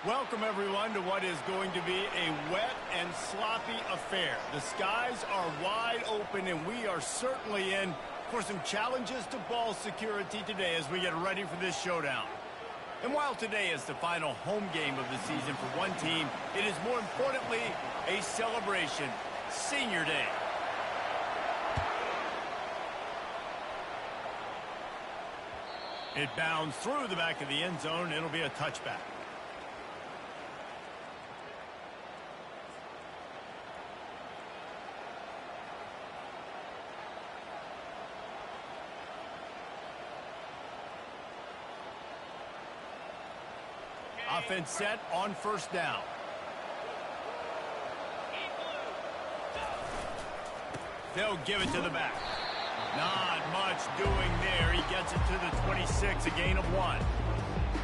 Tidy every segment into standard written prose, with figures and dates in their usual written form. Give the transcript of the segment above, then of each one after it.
Welcome, everyone, to what is going to be a wet and sloppy affair. The skies are wide open, and we are certainly in for some challenges to ball security today as we get ready for this showdown. And while today is the final home game of the season for one team, it is more importantly a celebration, Senior Day. It bounds through the back of the end zone. It'll be a touchback. Offense set on first down. They'll give it to the back. Not much doing there. He gets it to the 26, a gain of 1.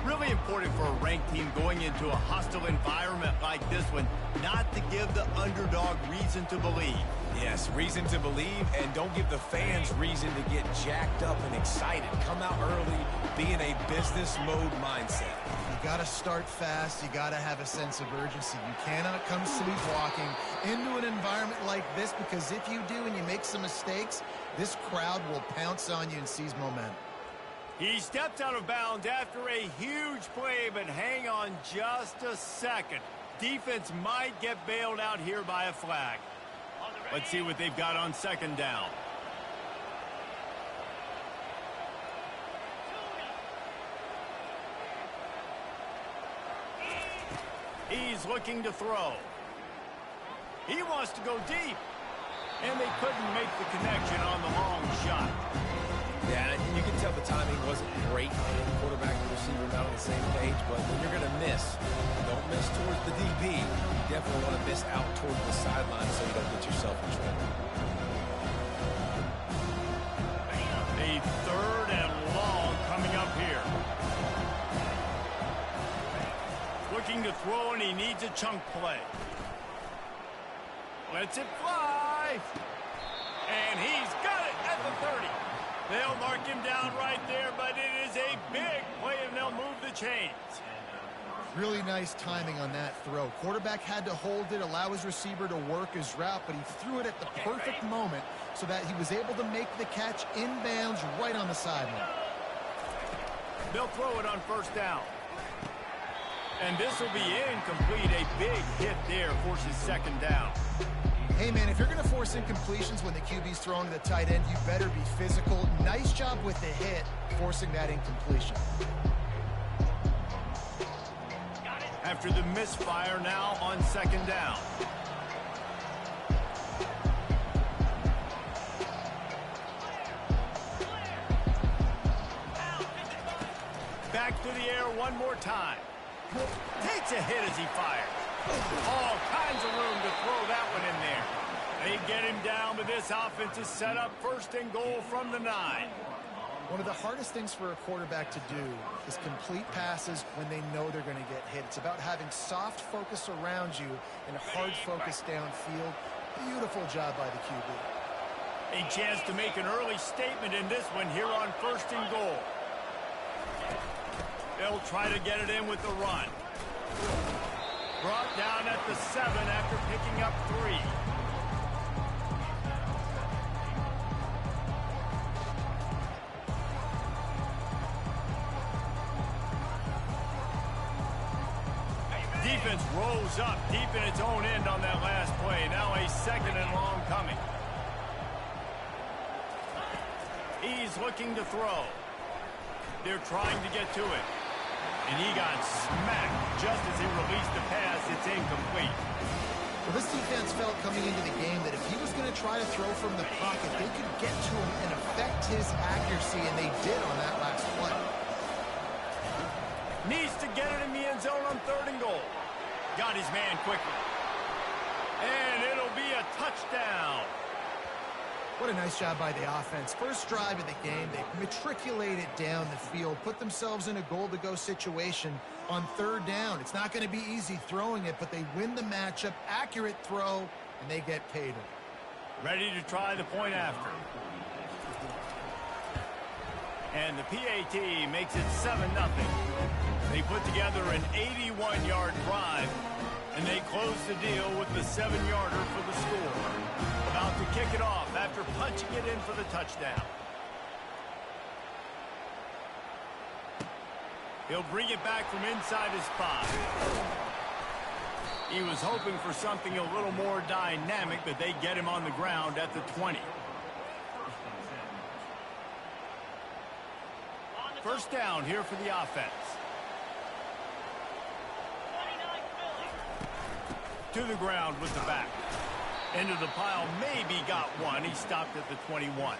Really important for a ranked team going into a hostile environment like this one, not to give the underdog reason to believe. Yes, reason to believe, and don't give the fans reason to get jacked up and excited. Come out early, be in a business mode mindset. You got to start fast. You got to have a sense of urgency. You cannot come sleepwalking into an environment like this, because if you do and you make some mistakes, this crowd will pounce on you and seize momentum. He steps out of bounds after a huge play, but hang on just a second. Defense might get bailed out here by a flag. Let's see what they've got on second down. He's looking to throw. He wants to go deep. And they couldn't make the connection on the long shot. Yeah, you can tell the timing wasn't great. Quarterback and receiver not on the same page, but when you're going to miss, don't miss towards the DB. You definitely want to miss out towards the sideline so you don't get yourself in trouble. A third and long coming up here. Looking to throw, and he needs a chunk play. Lets it fly. And he's got it at the 30. They'll mark him down right there, but it is a big play, and they'll move the chains. Really nice timing on that throw. Quarterback had to hold it, allow his receiver to work his route, but he threw it at the perfect moment so that he was able to make the catch inbounds right on the sideline. They'll throw it on first down. And this will be incomplete. A big hit there forces second down. Hey, man, if you're going to force incompletions when the QB's throwing to the tight end, you better be physical. Nice job with the hit, forcing that incompletion. After the misfire, now on second down. Back to the air one more time. Takes a hit as he fires. All kinds of room to throw that one in there. They get him down, but this offense is set up first and goal from the 9. One of the hardest things for a quarterback to do is complete passes when they know they're going to get hit. It's about having soft focus around you and hard focus downfield. Beautiful job by the QB. A chance to make an early statement in this one here on first and goal. They'll try to get it in with the run. Brought down at the 7 after picking up 3. Defense rolls up deep in its own end on that last play. Now a second and long coming. He's looking to throw. They're trying to get to it. And he got smacked just as he released the pass. It's incomplete. Well, this defense felt coming into the game that if he was going to try to throw from the pocket, they could get to him and affect his accuracy, and they did on that last play. Needs to get it in the end zone on third and goal. Got his man quickly. And it'll be a touchdown. What a nice job by the offense. First drive of the game, they matriculated down the field, put themselves in a goal-to-go situation on third down. It's not going to be easy throwing it, but they win the matchup, accurate throw, and they get paid. Ready to try the point after. And the PAT makes it 7-0. They put together an 81-yard drive, and they close the deal with the 7-yarder for the score. About to kick it off after punching it in for the touchdown. He'll bring it back from inside his 5. He was hoping for something a little more dynamic, but they get him on the ground at the 20. First down here for the offense. To the ground with the back. Into the pile, maybe got one. He stopped at the 21.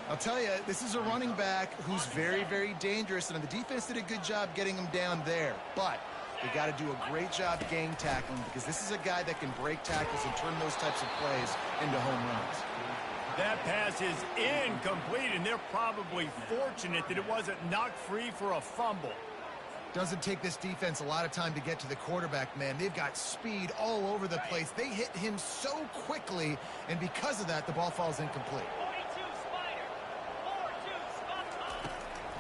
I'll tell you, this is a running back who's very, very dangerous, and the defense did a good job getting him down there. But they got to do a great job gang tackling, because this is a guy that can break tackles and turn those types of plays into home runs. That pass is incomplete, and they're probably fortunate that it wasn't knocked free for a fumble. Doesn't take this defense a lot of time to get to the quarterback, man. They've got speed all over the place. They hit him so quickly, and because of that, the ball falls incomplete.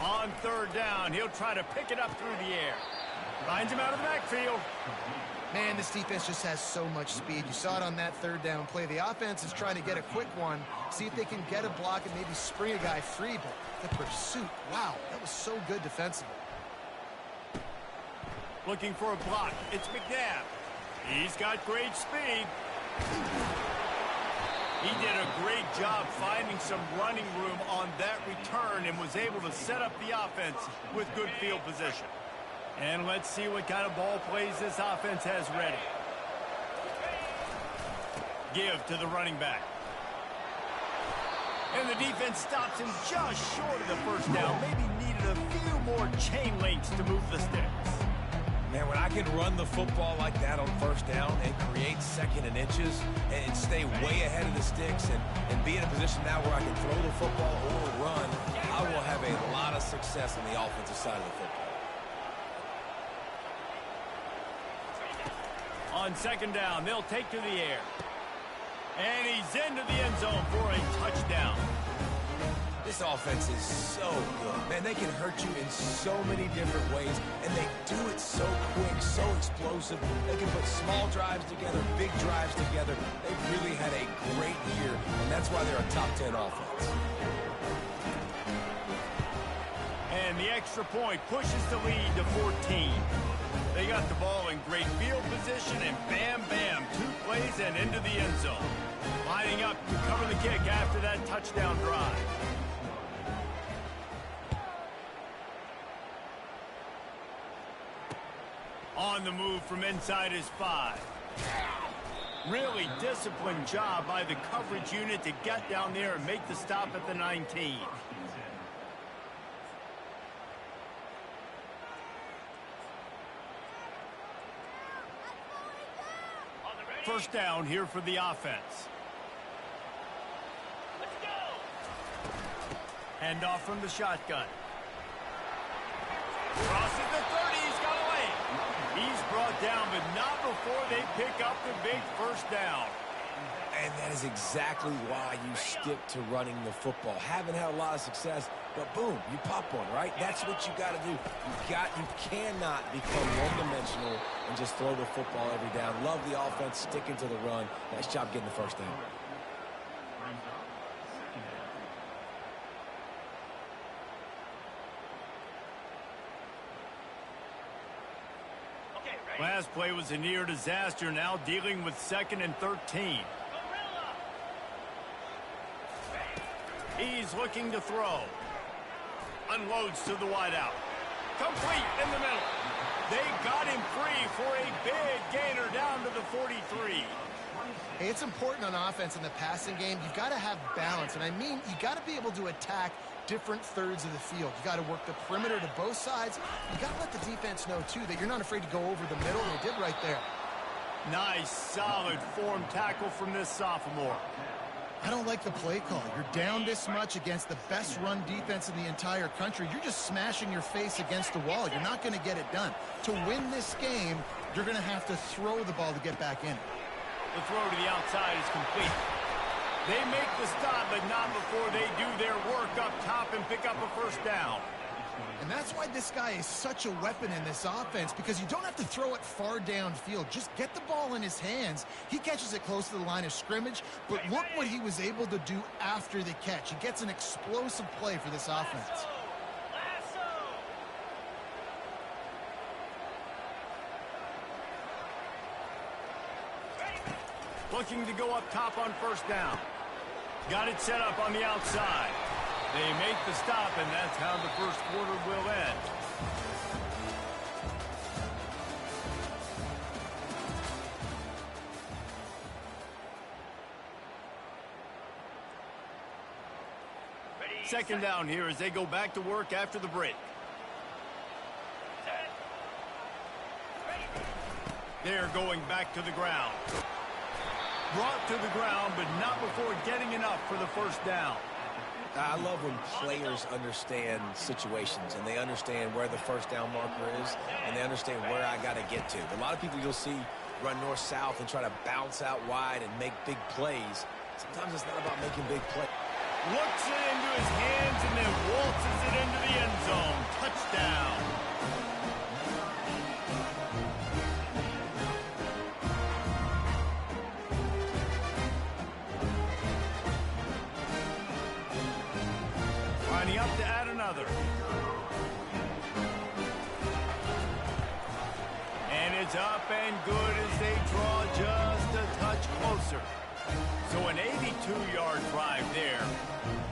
On third down, he'll try to pick it up through the air. Finds him out of the backfield. Man, this defense just has so much speed. You saw it on that third down play. The offense is trying to get a quick one, see if they can get a block and maybe spring a guy free, but the pursuit, wow, that was so good defensively. Looking for a block. It's McNabb. He's got great speed. He did a great job finding some running room on that return and was able to set up the offense with good field position. And let's see what kind of ball plays this offense has ready. Give to the running back. And the defense stops him just short of the first down. Maybe needed a few more chain links to move the sticks. Man, when I can run the football like that on first down and create second and inches and stay way ahead of the sticks and be in a position now where I can throw the football or run, I will have a lot of success on the offensive side of the football. On second down, they'll take to the air. And he's into the end zone for a touchdown. This offense is so good. Man, they can hurt you in so many different ways, and they do it so quick, so explosive. They can put small drives together, big drives together. They've really had a great year, and that's why they're a top 10 offense. And the extra point pushes the lead to 14. They got the ball in great field position, and bam, bam, 2 plays and into the end zone. Lining up to cover the kick after that touchdown drive. On the move from inside his 5. Really disciplined job by the coverage unit to get down there and make the stop at the 19. First down here for the offense. Let's go. Hand off from the shotgun. Crosses the 30. He's got away. He's brought down, but not before they pick up the big first down. And that is exactly why you stick to running the football. Haven't had a lot of success, but boom, you pop one, right? That's what you got to do. You cannot become one-dimensional and just throw the football every down. Love the offense, sticking to the run. Nice job getting the first down. Last play was a near disaster, now dealing with 2nd and 13. He's looking to throw. Unloads to the wideout. Complete in the middle. They got him free for a big gainer down to the 43. Hey, it's important on offense in the passing game. You've got to have balance, and I mean you got to be able to attack different thirds of the field. You got to work the perimeter to both sides. You got to let the defense know, too, that you're not afraid to go over the middle, and they did right there. Nice, solid form tackle from this sophomore. I don't like the play call. You're down this much against the best run defense in the entire country. You're just smashing your face against the wall. You're not going to get it done. To win this game, you're going to have to throw the ball to get back in. The throw to the outside is complete. They make the stop, but not before they do their work up top and pick up a first down. And that's why this guy is such a weapon in this offense, because you don't have to throw it far downfield. Just get the ball in his hands. He catches it close to the line of scrimmage, but look what he was able to do after the catch. He gets an explosive play for this offense. Looking to go up top on first down. Got it set up on the outside. They make the stop, and that's how the first quarter will end. Second down here as they go back to work after the break. They're going back to the ground. Brought to the ground, but not before getting enough for the first down. I love when players understand situations and they understand where the first down marker is and they understand where I got to get to. A lot of people you'll see run north-south and try to bounce out wide and make big plays. Sometimes it's not about making big plays. Looks it into his hands and then waltzes it into the end zone. Touchdown. Lining up to add another. And it's up and good as they draw just a touch closer. So an 82-yard drive there.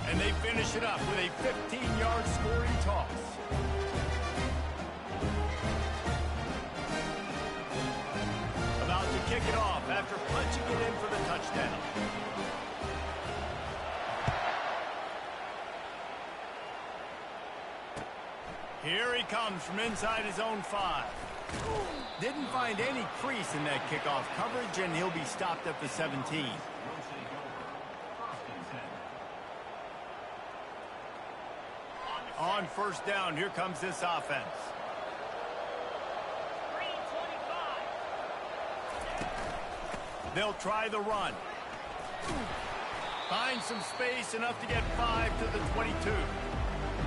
And they finish it up with a 15-yard scoring toss. About to kick it off after punching it in for the touchdown. Here he comes from inside his own 5. Didn't find any crease in that kickoff coverage, and he'll be stopped at the 17. On first down, here comes this offense. They'll try the run. Find some space, enough to get 5 to the 22.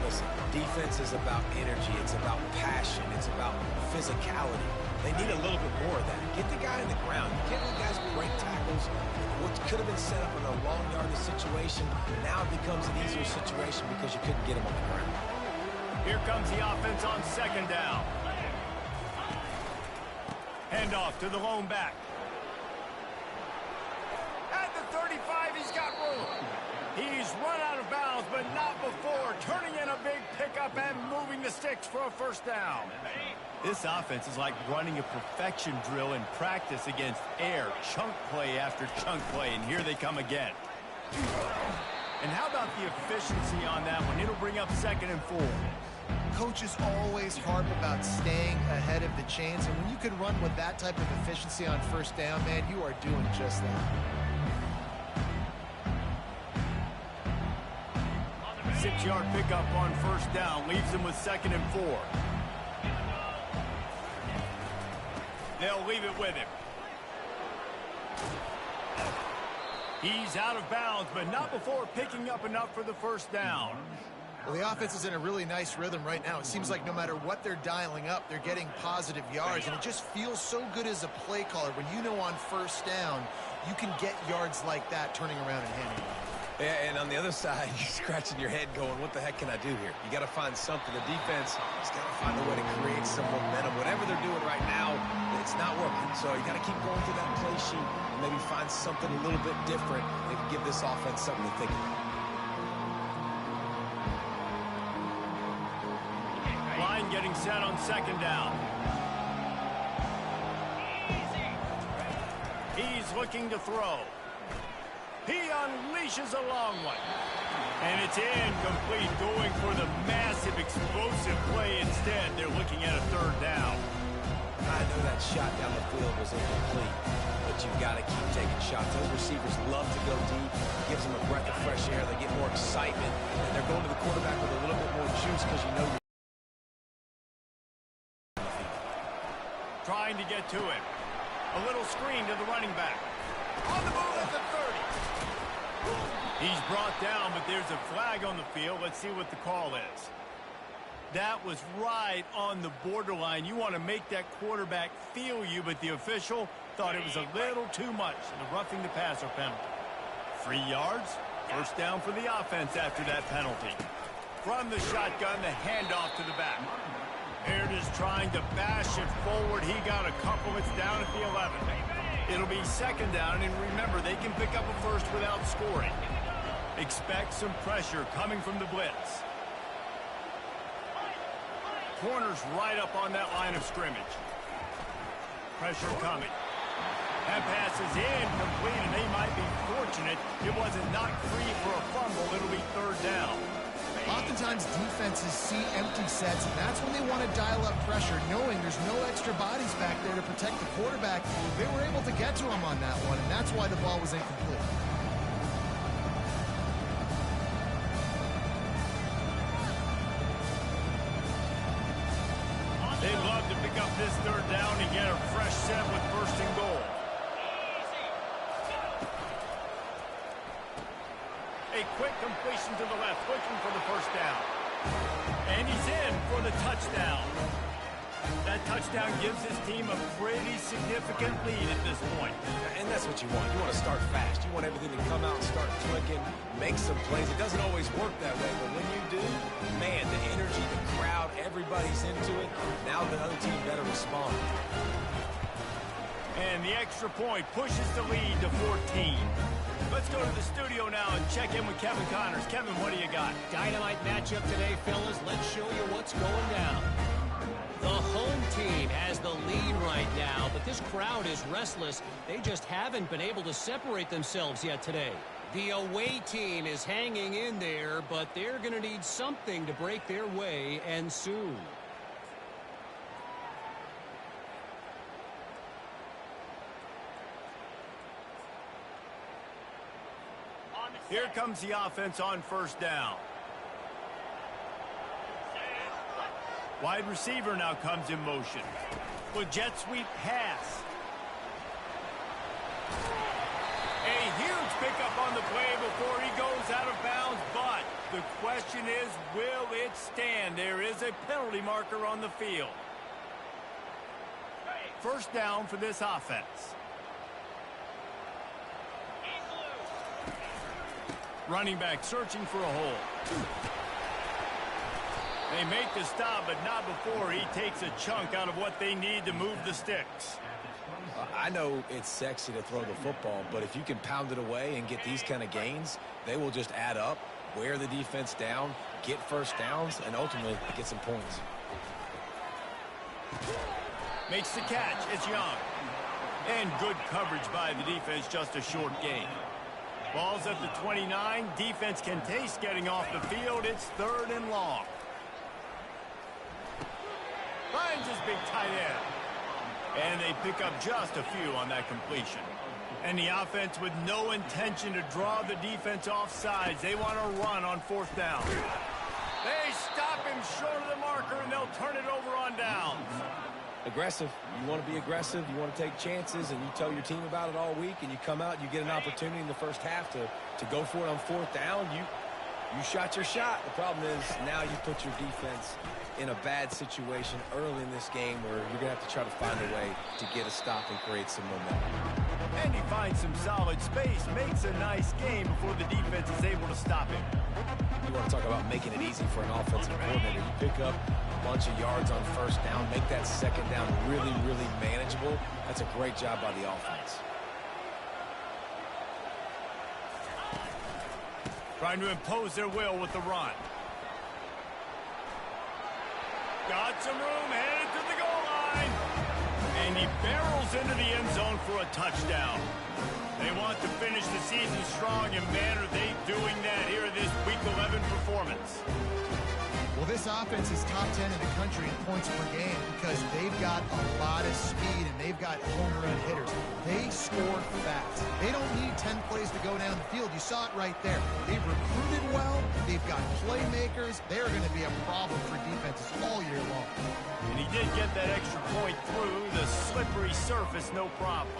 Listen, defense is about energy. It's about passion. It's about physicality. They need a little bit more of that. Get the guy in the ground. You can't let guys break tackles. What could have been set up in a long yardage situation, now it becomes an easier situation because you couldn't get him on the ground. Here comes the offense on second down. Handoff to the lone back. At the 35, he's got room. He's run out of bounds, but not before turning in a big pickup and moving the sticks for a first down. This offense is like running a perfection drill in practice against air, chunk play after chunk play, and here they come again. And how about the efficiency on that one? It'll bring up 2nd and 4. Coaches always harp about staying ahead of the chains, and when you can run with that type of efficiency on first down, man, you are doing just that. 6-yard pickup on first down leaves him with 2nd and 4. They'll leave it with him. He's out of bounds, but not before picking up enough for the first down. Well, the offense is in a really nice rhythm right now. It seems like no matter what they're dialing up, they're getting positive yards, and it just feels so good as a play caller when you know on first down you can get yards like that turning around and handing it. Yeah, and on the other side, you're scratching your head going, what the heck can I do here? You got to find something. The defense has got to find a way to create some momentum. Whatever they're doing right now, it's not working. So you got to keep going through that play sheet and maybe find something a little bit different that can give this offense something to think about. Line getting set on second down. He's looking to throw. He unleashes a long one. And it's incomplete, going for the massive, explosive play instead. They're looking at a 3rd down. I know that shot down the field was incomplete, but you've got to keep taking shots. Those receivers love to go deep. It gives them a breath of fresh air. They get more excitement, and they're going to the quarterback with a little bit more juice because you know you're trying to get to him. A little screen to the running back. On the move at the 30. He's brought down, but there's a flag on the field. Let's see what the call is. That was right on the borderline. You want to make that quarterback feel you, but the official thought it was a little too much. The roughing the passer penalty. 3 yards, first down for the offense after that penalty. From the shotgun, the handoff to the back. Baird is trying to bash it forward. He got a couple. It's down at the 11. It'll be second down, and remember, they can pick up a first without scoring. Expect some pressure coming from the blitz. Corners right up on that line of scrimmage. Pressure coming. That pass is incomplete, and they might be fortunate it wasn't knocked free for a fumble. It'll be third down. Oftentimes defenses see empty sets, and that's when they want to dial up pressure, knowing there's no extra bodies back there to protect the quarterback. They were able to get to him on that one, and that's why the ball was incomplete. They'd love to pick up this third down and get a fresh set with first and goal. A quick completion to the left, looking for the first down. And he's in for the touchdown. That touchdown gives his team a pretty significant lead at this point. And that's what you want. You want to start fast. You want everything to come out and start clicking, make some plays. It doesn't always work that way, but when you do, man, the energy, the crowd, everybody's into it. Now the other team better respond. And the extra point pushes the lead to 14. Let's go to the studio now and check in with Kevin Connors. Kevin, what do you got? Dynamite matchup today, fellas. Let's show you what's going down. The home team has the lead right now, but this crowd is restless. They just haven't been able to separate themselves yet today. The away team is hanging in there, but they're going to need something to break their way, and soon. Here comes the offense on first down. Wide receiver now comes in motion. With jet sweep pass. A huge pickup on the play before he goes out of bounds, but the question is, will it stand? There is a penalty marker on the field. First down for this offense. Running back searching for a hole. They make the stop, but not before he takes a chunk out of what they need to move the sticks. I know it's sexy to throw the football, but if you can pound it away and get these kind of gains, they will just add up, wear the defense down, get first downs, and ultimately get some points. Makes the catch. It's Young. And good coverage by the defense, just a short gain. Ball's at the 29. Defense can taste getting off the field. It's third and long. Finds his big tight end. And they pick up just a few on that completion. And the offense with no intention to draw the defense off sides. They want to run on fourth down. They stop him short of the marker, and they'll turn it over on downs. Aggressive. You want to be aggressive. You want to take chances, and you tell your team about it all week, and you come out, you get an opportunity in the first half to go for it on fourth down. You shot your shot. The problem is now you put your defense in a bad situation early in this game where you're going to have to try to find a way to get a stop and create some momentum. And he finds some solid space, makes a nice game before the defense is able to stop him. You want to talk about making it easy for an offensive coordinator. You pick up a bunch of yards on first down, make that second down really, really manageable. That's a great job by the offense. Trying to impose their will with the run. Got some room, headed to the goal line. And he barrels into the end zone for a touchdown. They want to finish the season strong, and man, are they doing that here in this Week 11 performance. Well, this offense is top 10 in the country in points per game because they've got a lot of speed and they've got home run hitters. They score fast. They don't need 10 plays to go down the field. You saw it right there. They've recruited well. They've got playmakers. They're going to be a problem for defenses all year long. And he did get that extra point through the slippery surface, no problem.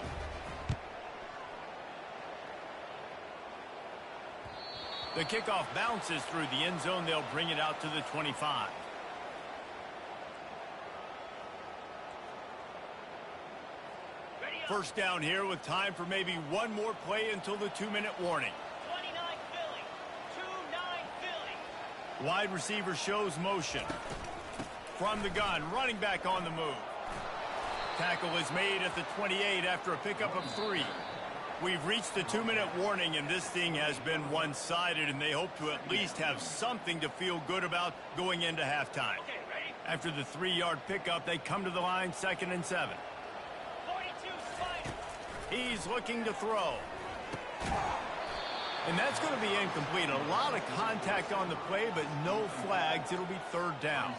The kickoff bounces through the end zone. They'll bring it out to the 25. First down here with time for maybe one more play until the 2-minute warning. 29 Philly. 2-9 Philly. Wide receiver shows motion. From the gun, running back on the move. Tackle is made at the 28 after a pickup of 3. We've reached the 2-minute warning, and this thing has been one-sided, and they hope to at least have something to feel good about going into halftime. Okay, ready? After the 3-yard pickup, they come to the line, 2nd and 7. 42 Spider. He's looking to throw. And that's going to be incomplete. A lot of contact on the play, but no flags. It'll be 3rd down.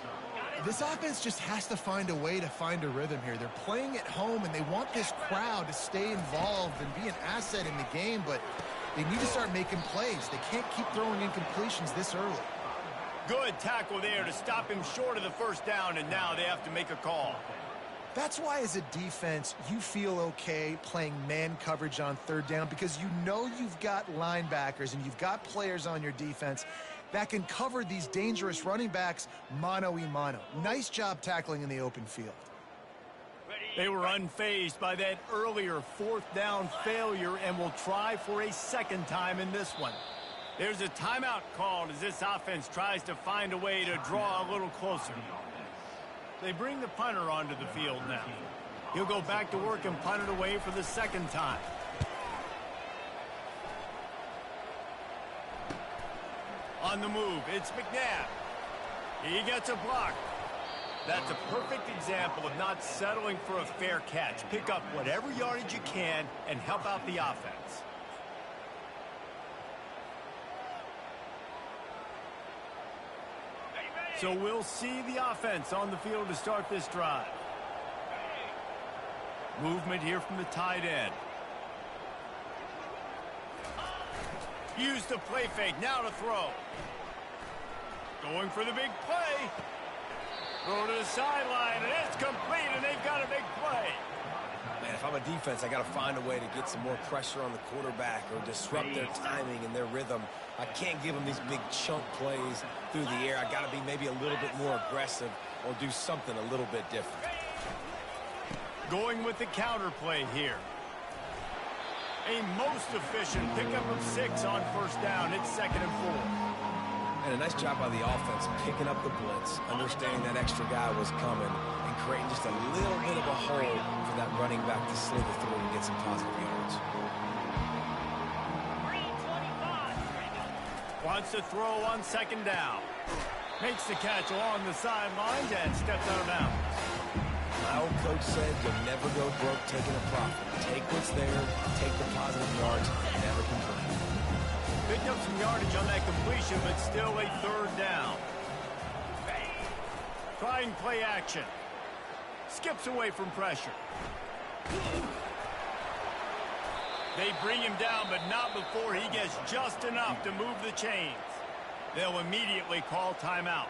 This offense just has to find a way to find a rhythm here. They're playing at home, and they want this crowd to stay involved and be an asset in the game, but they need to start making plays. They can't keep throwing incompletions this early. Good tackle there to stop him short of the 1st down, and now they have to make a call. That's why, as a defense, you feel okay playing man coverage on 3rd down, because you know you've got linebackers and you've got players on your defense that can cover these dangerous running backs mano-a-mano. Nice job tackling in the open field. They were unfazed by that earlier 4th down failure and will try for a 2nd time in this one. There's a timeout called as this offense tries to find a way to draw a little closer. They bring the punter onto the field now. He'll go back to work and punt it away for the 2nd time. On the move, it's McNabb. He gets a block. That's a perfect example of not settling for a fair catch. Pick up whatever yardage you can and help out the offense. So we'll see the offense on the field to start this drive. Movement here from the tight end. Use the play fake, now to throw. Going for the big play. Throw to the sideline, and it's complete, and they've got a big play. Man, if I'm a defense, I got to find a way to get some more pressure on the quarterback or disrupt their timing and their rhythm. I can't give them these big chunk plays through the air. I got to be maybe a little bit more aggressive or do something a little bit different. Going with the counter play here. A most efficient pickup of 6 on 1st down. It's 2nd and 4. And a nice job by the offense picking up the blitz, understanding that extra guy was coming, and creating just a little bit of a hole for that running back to slither through and get some positive yards. Green 25. Wants to throw on 2nd down. Makes the catch along the sidelines and steps out of bounds. My old coach said you'll never go broke taking a profit. Take what's there, take the positive yards, never complain. Picked up some yardage on that completion, but still a 3rd down. Trying play action. Skips away from pressure. They bring him down, but not before he gets just enough to move the chains. They'll immediately call timeout.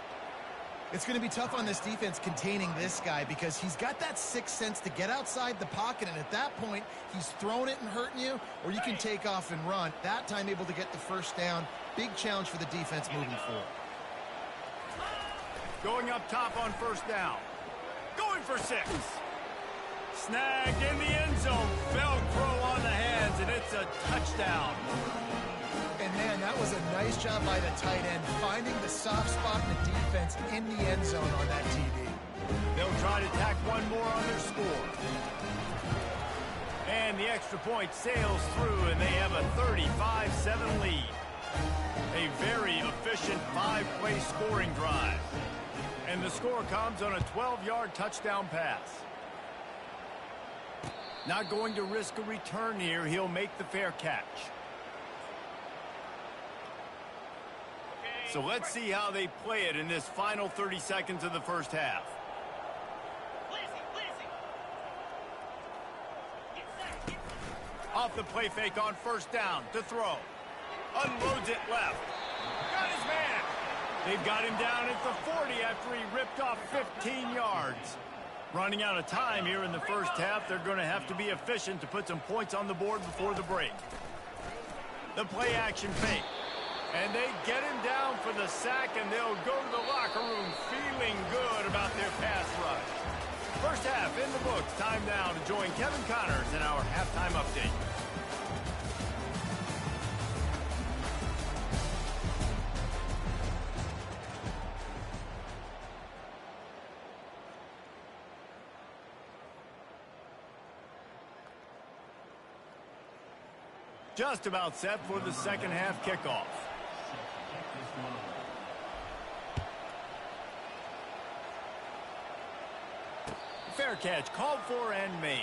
It's going to be tough on this defense containing this guy because he's got that 6th sense to get outside the pocket, and at that point, he's throwing it and hurting you, or you can take off and run. That time able to get the 1st down. Big challenge for the defense moving forward. Going up top on 1st down. Going for 6. Snagged in the end zone. Velcro on the hands, and it's a touchdown. And man, that was a nice job by the tight end, finding the soft spot in the defense in the end zone on that TD. They'll try to tack one more on their score. And the extra point sails through, and they have a 35-7 lead. A very efficient 5-play scoring drive. And the score comes on a 12-yard touchdown pass. Not going to risk a return here. He'll make the fair catch. So let's see how they play it in this final 30 seconds of the 1st half. Off the play fake on 1st down to throw. Unloads it left. Got his man. They've got him down at the 40 after he ripped off 15 yards. Running out of time here in the 1st half. They're going to have to be efficient to put some points on the board before the break. The play action fake. And they get him down for the sack, and they'll go to the locker room feeling good about their pass rush. First half in the books. Time now to join Kevin Connors in our halftime update. Just about set for the second half kickoff. Fair catch called for and made.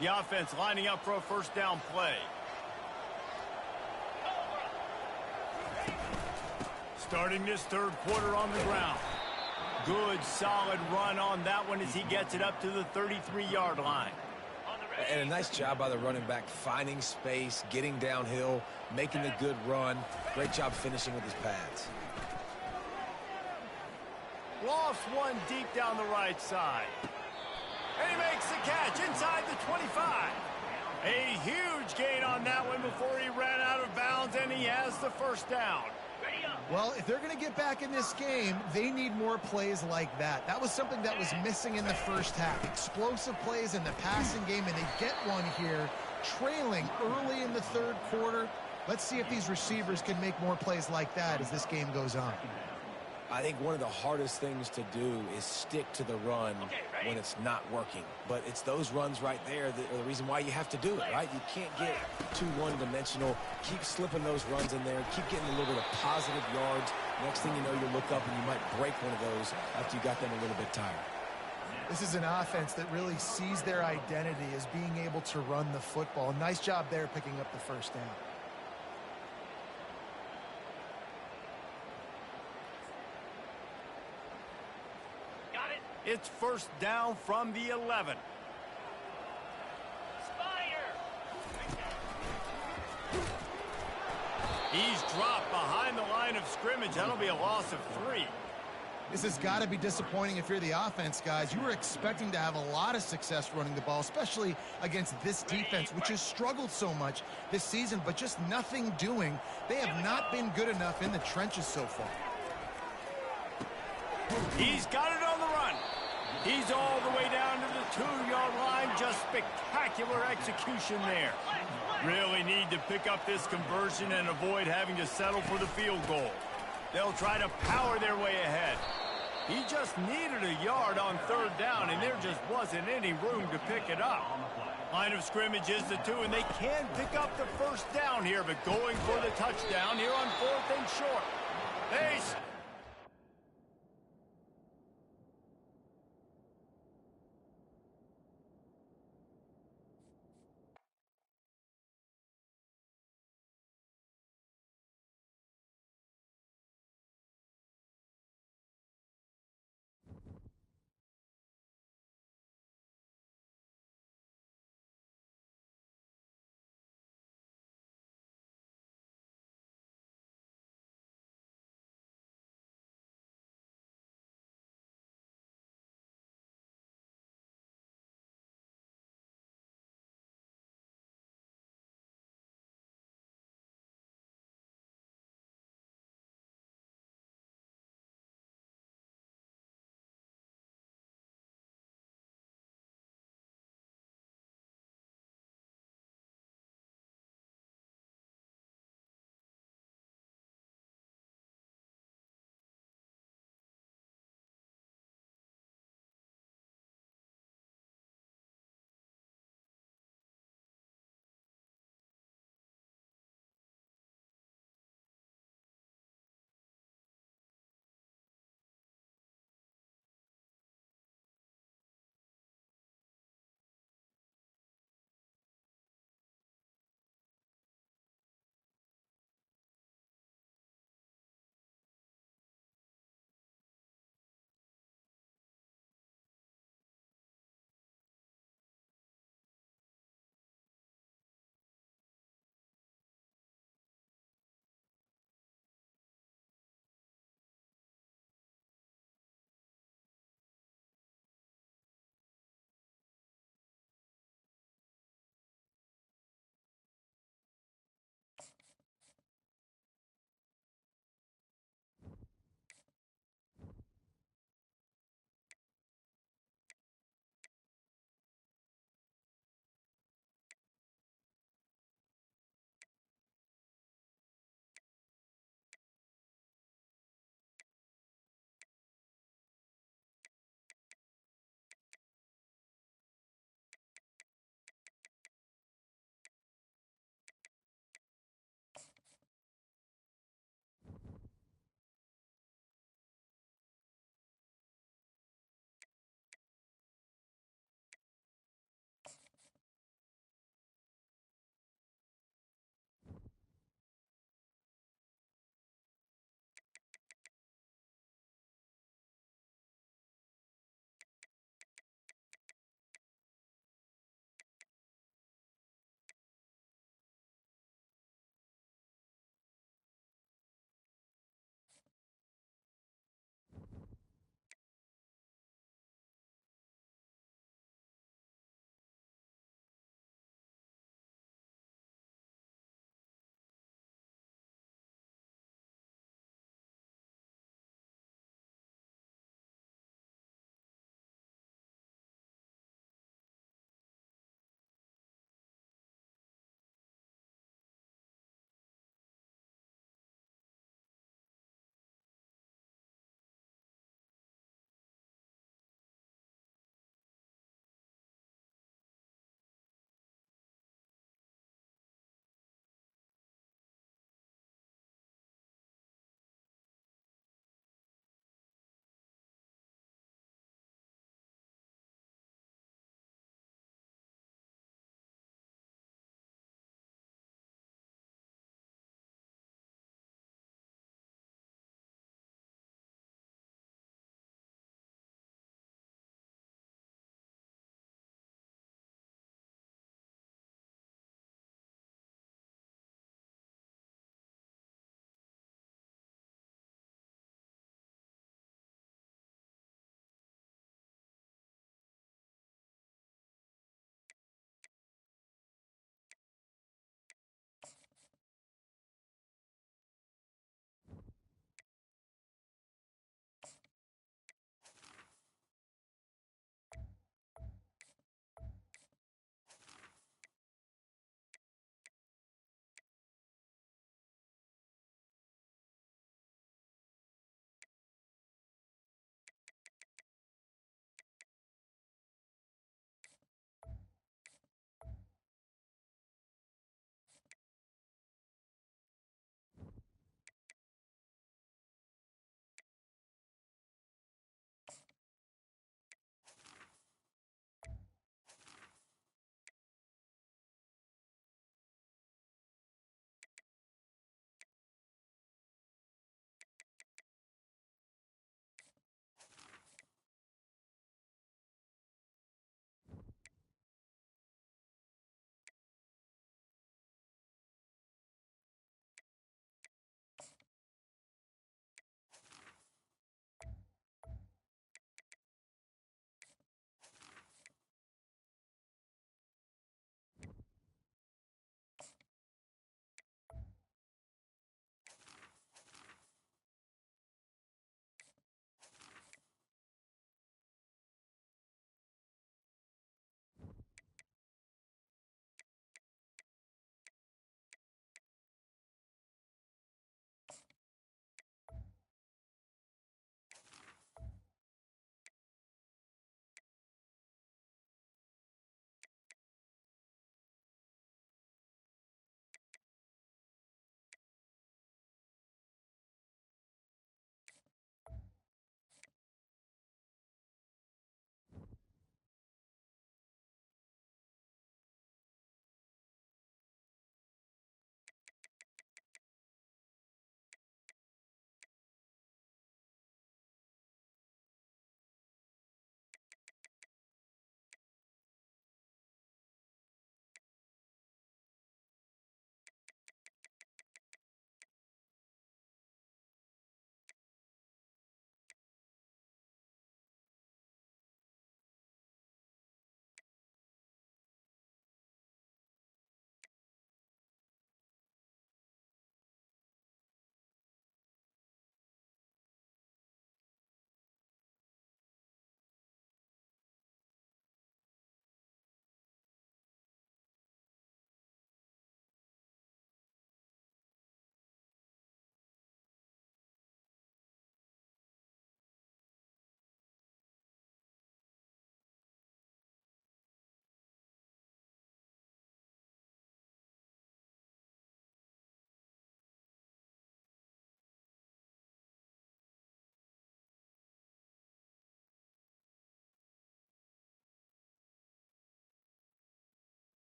The offense lining up for a first down play. Starting this third quarter on the ground. Good, solid run on that one as he gets it up to the 33-yard line. And a nice job by the running back, finding space, getting downhill, making the good run. Great job finishing with his pads. Lost one deep down the right side. And he makes the catch inside the 25. A huge gain on that one before he ran out of bounds, and he has the first down. Well, if they're going to get back in this game, they need more plays like that. That was something that was missing in the first half. Explosive plays in the passing game, and they get one here, trailing early in the third quarter. Let's see if these receivers can make more plays like that as this game goes on. I think one of the hardest things to do is stick to the run when it's not working. But it's those runs right there that are the reason why you have to do it, right? You can't get too one-dimensional. Keep slipping those runs in there. Keep getting a little bit of positive yards. Next thing you know, you look up and you might break one of those after you got them a little bit tired. This is an offense that really sees their identity as being able to run the football. Nice job there picking up the first down. It's first down from the 11. He's dropped behind the line of scrimmage. That'll be a loss of 3. This has got to be disappointing if you're the offense, guys. You were expecting to have a lot of success running the ball, especially against this defense, which has struggled so much this season, but just nothing doing. They have not been good enough in the trenches so far. He's got it on the run. He's all the way down to the 2-yard line. Just spectacular execution there. Really need to pick up this conversion and avoid having to settle for the field goal. They'll try to power their way ahead. He just needed a yard on third down, and there just wasn't any room to pick it up. Line of scrimmage is the 2, and they can pick up the first down here, but going for the touchdown here on 4th and short.